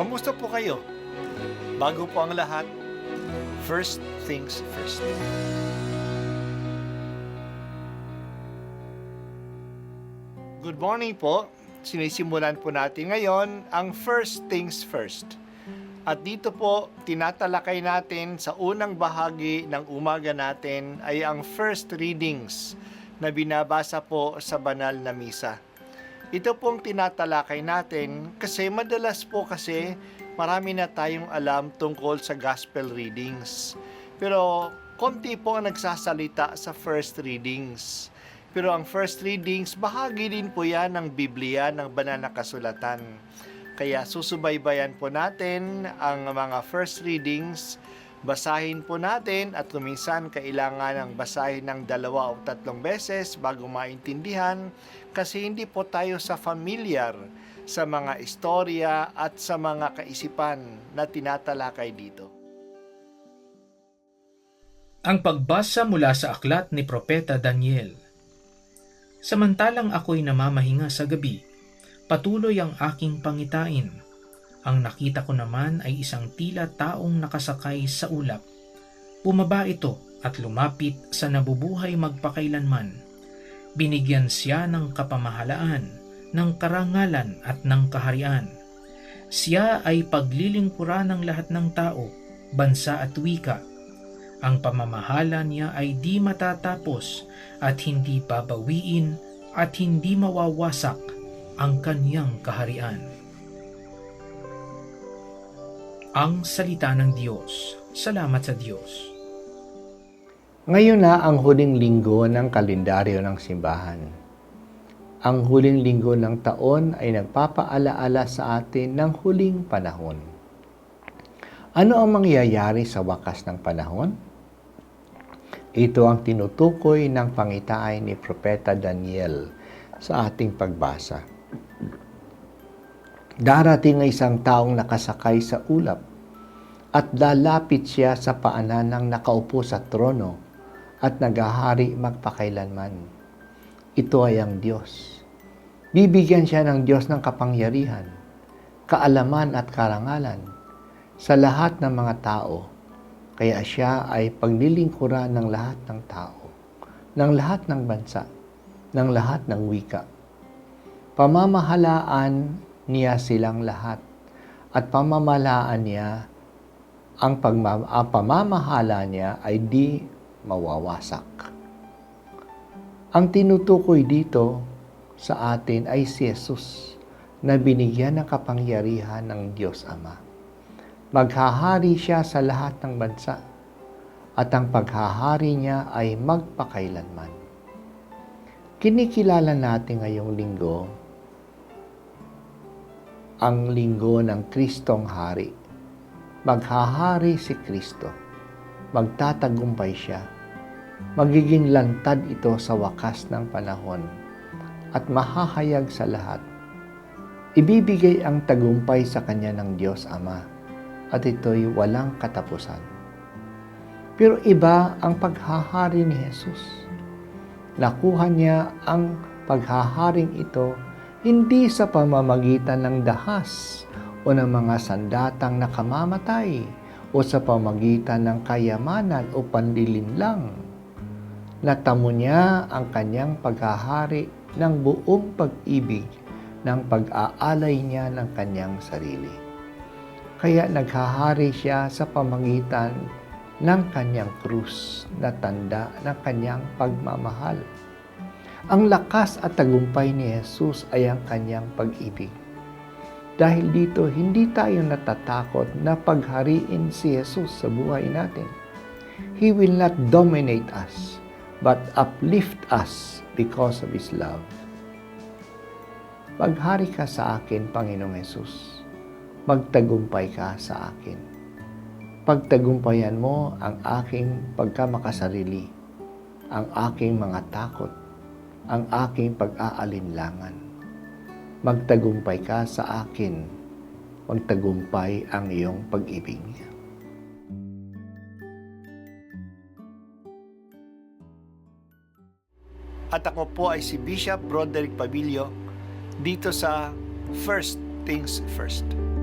Kamusta po kayo? Bago po ang lahat, first things first. Good morning po. Sinisimulan po natin ngayon ang first things first. At dito po, tinatalakay natin sa unang bahagi ng umaga natin ay ang first readings na binabasa po sa banal na misa. Ito pong tinatalakay natin kasi madalas po kasi marami na tayong alam tungkol sa gospel readings. Pero konti po ang nagsasalita sa first readings. Pero ang first readings, bahagi din po yan ng Biblia, ng banal na kasulatan. Kaya susubaybayan po natin ang mga first readings, basahin po natin at kuminsan kailangan ng basahin ng 2 o 3 beses bago maintindihan kasi hindi po tayo familiar sa mga istorya at sa mga kaisipan na tinatalakay dito. Ang pagbasa mula sa aklat ni Propeta Daniel. Samantalang ako'y namamahinga sa gabi, patuloy ang aking pangitain. Ang nakita ko naman ay isang tila taong nakasakay sa ulap. Bumaba ito at lumapit sa nabubuhay magpakailanman. Binigyan siya ng kapamahalaan, ng karangalan at ng kaharian. Siya ay paglilingkuran ng lahat ng tao, bansa at wika. Ang pamamahala niya ay di matatapos at hindi babawiin at hindi mawawasak ang kanyang kaharian. Ang salita ng Diyos. Salamat sa Diyos. Ngayon na ang huling linggo ng kalendaryo ng simbahan. Ang huling linggo ng taon ay nagpapaalaala sa atin ng huling panahon. Ano ang mangyayari sa wakas ng panahon? Ito ang tinutukoy ng pangitain ni Propeta Daniel sa ating pagbasa. Darating ang isang taong nakasakay sa ulap at lalapit siya sa paanan ng nakaupo sa trono at naghahari magpakailanman. Ito ay ang Diyos. Bibigyan siya ng Diyos ng kapangyarihan, kaalaman at karangalan sa lahat ng mga tao. Kaya siya ay paglilingkuran ng lahat ng tao, ng lahat ng bansa, ng lahat ng wika. Pamamahalaan niya silang lahat at pamamahalaan niya, ang pamamahala niya ay di mawawasak. Ang tinutukoy dito sa atin ay si Jesus na binigyan ng kapangyarihan ng Diyos Ama. Maghahari siya sa lahat ng bansa at ang paghahari niya ay magpakailanman. Kinikilala natin ngayong linggo ang linggo ng Kristong Hari. Maghahari si Kristo. Magtatagumpay siya. Magiging lantad ito sa wakas ng panahon at mahahayag sa lahat. Ibibigay ang tagumpay sa kanya ng Diyos Ama at ito'y walang katapusan. Pero iba ang paghahari ni Jesus. Nakuha niya ang paghaharing ito hindi sa pamamagitan ng dahas o ng mga sandatang nakamamatay o sa pamamagitan ng kayamanan o panlilinlang. Natamo niya ang kanyang paghahari ng buong pag-ibig ng pag-aalay niya ng kanyang sarili. Kaya naghahari siya sa pamamagitan ng kanyang krus na tanda ng kanyang pagmamahal. Ang lakas at tagumpay ni Jesus ay ang kanyang pag-ibig. Dahil dito, hindi tayo natatakot na paghariin si Jesus sa buhay natin. He will not dominate us, but uplift us because of His love. Paghari ka sa akin, Panginoong Jesus. Magtagumpay ka sa akin. Pagtagumpayan mo ang aking pagkamakasarili, ang aking mga takot, ang aking pag-aalinlangan. Magtagumpay ka sa akin, magtagumpay ang iyong pag-ibig. At ako po ay si Bishop Broderick Pabilio dito sa First Things First.